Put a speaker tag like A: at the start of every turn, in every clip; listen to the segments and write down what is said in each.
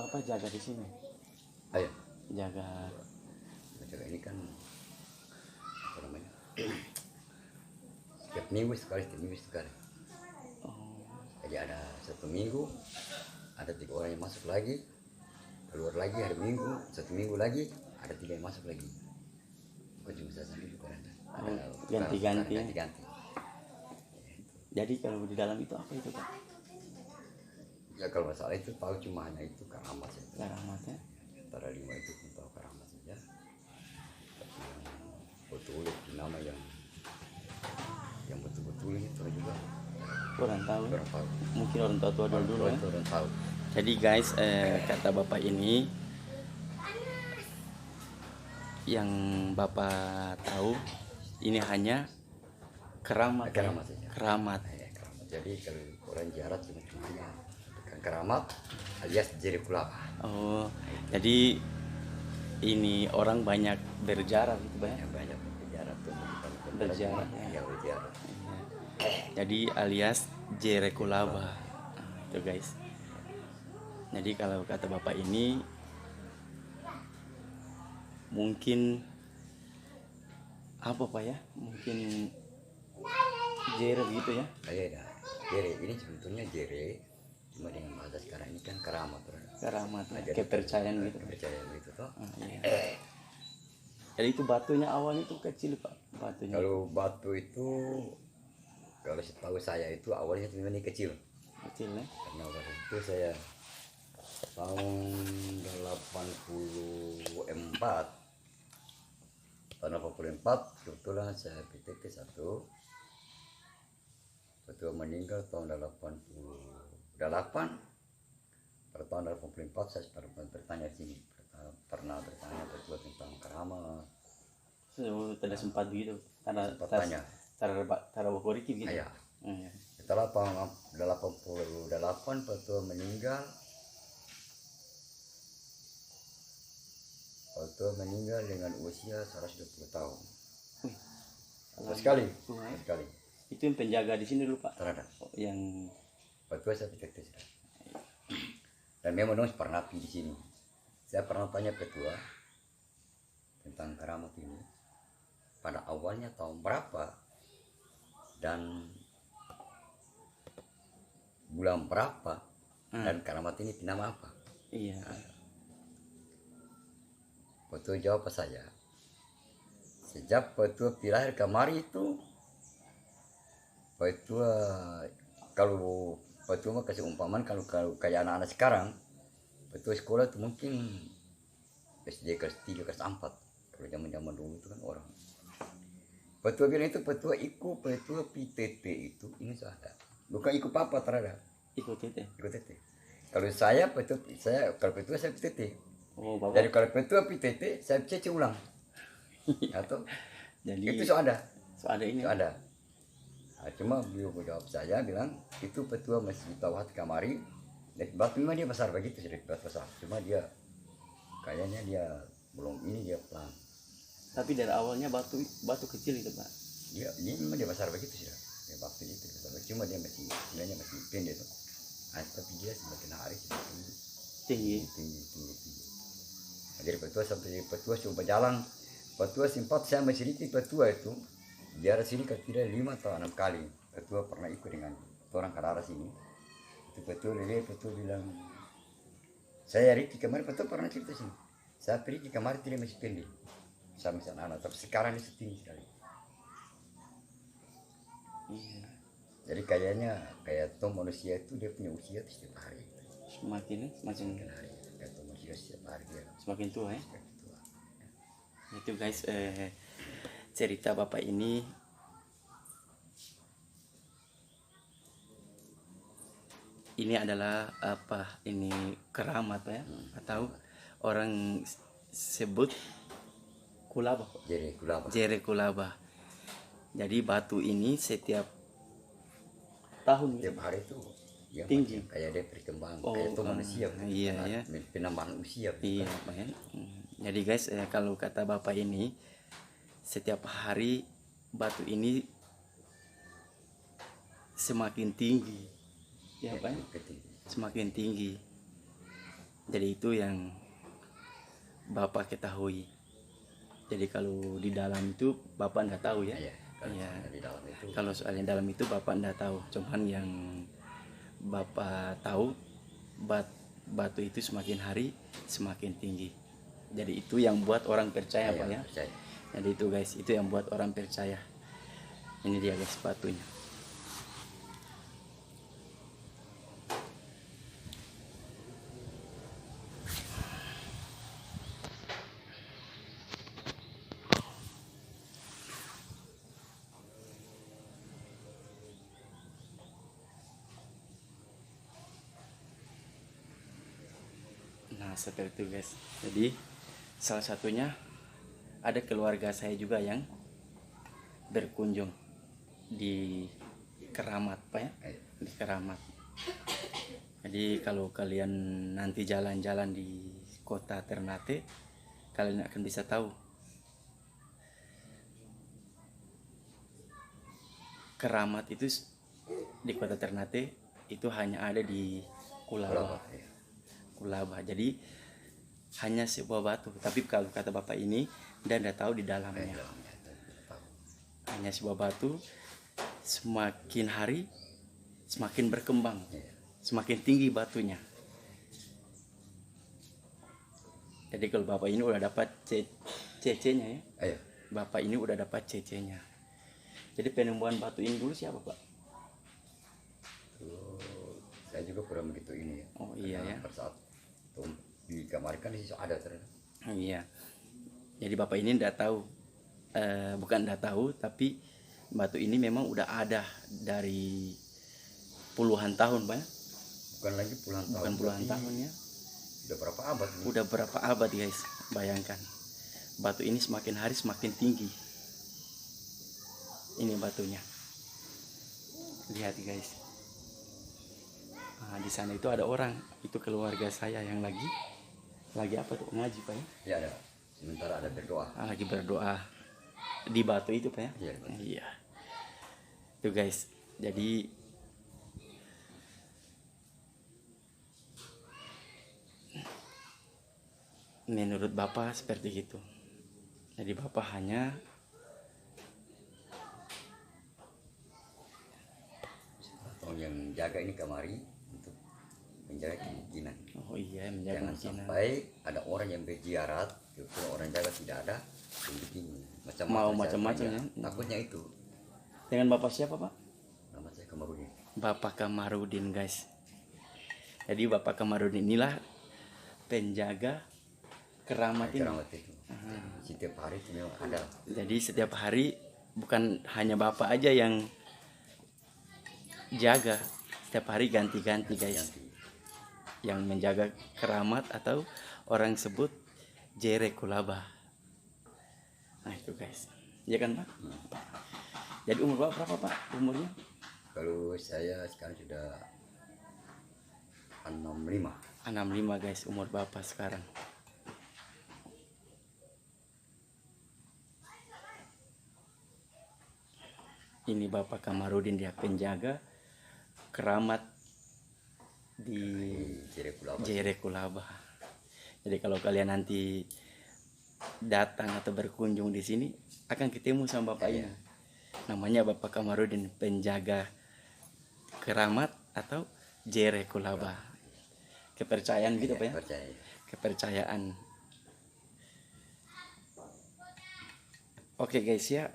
A: Bapak jaga di sini.
B: Ayo,
A: Jaga.
B: jaga ini kan apa namanya? Setiap minggu sekali.
A: Oh,
B: Jadi ada 1 minggu, ada 3 orang yang masuk lagi, keluar lagi hari Minggu, 1 minggu lagi, ada 3 yang masuk lagi. Bukan cuma saya sendiri, bukan ada.
A: ganti-ganti ya?
B: Ganti-ganti.
A: Jadi kalau di dalam itu apa itu Pak?
B: Ya kalau masalah itu tahu cuma hanya itu keramat saja.
A: Keramatnya?
B: Antara 5 itu pun tahu keramat saja. Tapi yang betul itu nama yang betul-betul itu juga
A: Kurang tahu.
B: orang tahu.
A: Mungkin orang tua dulu ya.
B: Itu orang tahu.
A: Jadi guys, kata Bapak ini yang Bapak tahu ini hanya keramat.
B: Keramat saja.
A: Keramat.
B: Ya, keramat. Jadi kalau orang ziarah cuma hanya bukan keramat alias jari kulaba.
A: Oh, jadi ini orang banyak berjarah gitu Pak ya?
B: Banyak berziarah tuh.
A: Berziarah,
B: Ya berziarah.
A: Jadi alias Jerekulaba. Itu guys. Jadi kalau kata Bapak ini mungkin apa Pak ya? Mungkin Jere gitu ya?
B: Iya, jere ini sebetulnya jere cuma dengan bahasa sekarang ini kan keramat.
A: Keramat, ya.
B: Jadi
A: Kepercayaan gitu.
B: kepercayaan gitu toh.
A: Iya. Jadi itu batunya awalnya itu kecil Pak, batunya.
B: Kalau batu itu kalau setahu saya itu awalnya sebenarnya kecil.
A: Kecil ya?
B: Karena waktu itu saya tahun 84 kebetulan saya PTT 1 betul meninggal tahun 88. Pada tahun 84 saya pernah bertanya di sini, pernah bertanya betul tentang keramat.
A: So, tidak sempat gitu karena
B: Tanya.
A: cara bakoriki gitu.
B: Iya.
A: Iya.
B: Setelah tahun 88 betul meninggal. Betul meninggal dengan usia 120 tahun. Sekali. Sekali.
A: Itu yang penjaga di sini dulu Pak.
B: Terada.
A: Yang
B: Betul saya PTT sudah. Dan memang dong pernah di sini. Saya pernah tanya ketua tentang keramat ini. Pada awalnya tahun berapa dan bulan berapa dan keramat ini nama apa?
A: iya.
B: Betul jawab saya. Sejak betul lahir kemari itu betul kalau betul mah kasih umpamaan kalau kayak anak-anak sekarang betul sekolah itu mungkin SD kelas 3 kelas 4 kalau zaman dulu itu kan orang betul bilang itu betul ikut betul PTT itu ini ada bukan ikut apa terhadap
A: Ikut itu.
B: ikut PTT. Kalau saya betul kalau betul saya PTT.
A: Oh, Bapak.
B: Jadi kalau betul PTT saya cek ulang atau
A: Jadi
B: itu ada
A: ini.
B: itu ada. Nah, cuma beliau jawab saya bilang itu petua masih tawat kamari dan batu memang dia besar begitu sih besar cuma dia kayaknya dia belum ini dia pelan.
A: Tapi dari awalnya batu kecil itu Pak.
B: Dia ini memang dia besar begitu sih dia batu itu besar cuma dia masih sebenarnya masih pendek tuh. Nah, tapi dia semakin hari semakin
A: Tinggi.
B: Nah, jadi petua sampai petua coba jalan petua sempat saya masih sedikit petua itu jarak sini tidak 5 atau 6 kali petua pernah ikut dengan orang Kadara sini itu petua bilang saya Riki kemarin petua pernah cerita sini saya pergi kemarin tidak masih pendek sama anak tapi sekarang ini setinggi sekali.
A: Iya.
B: Jadi kayaknya kayak tuh manusia itu dia punya usia setiap hari
A: Semakin
B: hari kayak tuh manusia setiap hari dia
A: semakin tua ya.
B: semakin tua.
A: Itu guys, cerita Bapak ini adalah apa ini keramat ya atau orang sebut kulaba. Jere kulaba. Jadi batu ini setiap tahun
B: Setiap hari itu ya,
A: tinggi
B: kayak dia berkembang kayak itu manusia
A: iya ya
B: penambahan usia
A: iya Pak ya. Jadi guys, kalau kata Bapak ini setiap hari batu ini semakin tinggi ya Pak ya? Semakin tinggi Jadi itu yang Bapak ketahui. Jadi kalau di dalam itu Bapak nggak tahu ya.
B: Iya, kalau
A: Iya.
B: soalnya di dalam itu
A: Kalau soalnya dalam itu Bapak nggak tahu. Cuman yang Bapak tahu batu itu semakin hari semakin tinggi. Jadi itu yang buat orang percaya Pak ya.
B: percaya.
A: Jadi itu guys, itu yang buat orang percaya. Ini dia guys batunya. Nah seperti itu guys. Jadi salah satunya ada keluarga saya juga yang berkunjung di Keramat Pak ya, di Keramat. Jadi kalau kalian nanti jalan-jalan di kota Ternate, kalian akan bisa tahu Keramat itu di kota Ternate itu hanya ada di Kulaba. Kulaba. Jadi hanya sebuah batu. Tapi kalau kata Bapak ini, tidak tahu di dalamnya. Hanya sebuah batu. Semakin hari semakin berkembang, semakin tinggi batunya. Jadi kalau Bapak ini udah dapat CC-nya ya. Bapak ini udah dapat CC-nya. Jadi penemuan batu ini dulu siapa Pak?
B: Saya juga kurang begitu ini ya.
A: Oh iya ya.
B: Pada saat di kamar kan di situ ada ternyata.
A: Oh iya. Jadi Bapak ini tidak tahu, bukan tidak tahu, tapi batu ini memang udah ada dari puluhan tahun Pak.
B: Bukan lagi puluhan tahun.
A: Bukan puluhan tahun ya.
B: Udah berapa abad?
A: Udah berapa abad guys? Bayangkan. Batu ini semakin hari semakin tinggi. Ini batunya. Lihat guys. Nah, di sana itu ada orang, itu keluarga saya yang lagi apa tuh ngaji Pak ya?
B: Ya ada. Sementara ada berdoa.
A: Lagi berdoa di batu itu Pak ya?
B: Iya.
A: Iya. Tuh guys. Jadi menurut Bapak seperti itu. Jadi Bapak hanya
B: yang jaga ini kamari untuk menjaga kemungkinan.
A: oh iya menjaga
B: Jangan
A: kemungkinan.
B: sampai ada orang yang berziarah, kalau orang jaga tidak ada, begini
A: Mau macam-macam ya.
B: Takutnya itu.
A: Dengan Bapak siapa Pak?
B: Nama saya Kamarudin.
A: Bapak Kamarudin guys. Jadi Bapak Kamarudin inilah penjaga Keramat ini.
B: Keramat itu. Setiap hari itu memang ada.
A: Jadi setiap hari bukan hanya Bapak aja yang jaga, setiap hari ganti-ganti guys. Yang menjaga Keramat atau orang sebut Jere Kulaba. Nah itu guys, ya kan Pak? Jadi umur Bapak berapa Pak umurnya?
B: Kalau saya sekarang sudah 65.
A: 65 guys umur Bapak sekarang. Ini Bapak Kamarudin, dia penjaga Keramat di Jere Kulaba. Jadi kalau kalian nanti datang atau berkunjung di sini akan ketemu sama Bapak ini. Namanya Bapak Kamarudin, penjaga Keramat atau Jere Kulaba. Kepercayaan gitu Pak ya? Kepercayaan. Oke guys ya,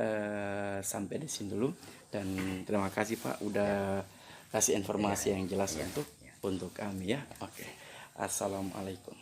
A: sampai di sini dulu dan terima kasih Pak udah kasih informasi yang jelas untuk kami ya. Oke. Assalamualaikum.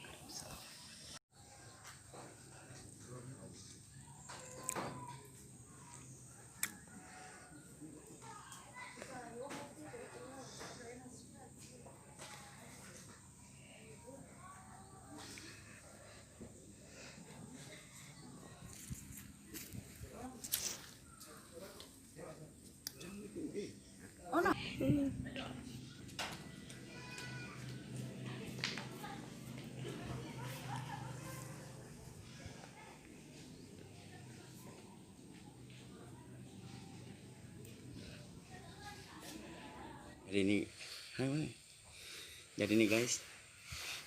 A: Jadi ini guys,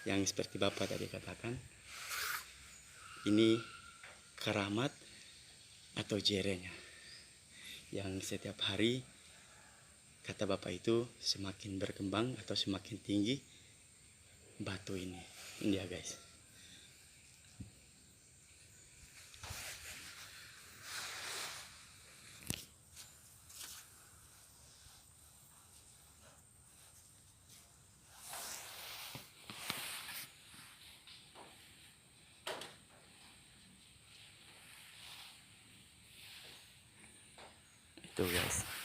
A: yang seperti Bapak tadi katakan, ini keramat atau jerenya yang setiap hari kata Bapak itu semakin berkembang atau semakin tinggi batu ini ya guys. Itu guys.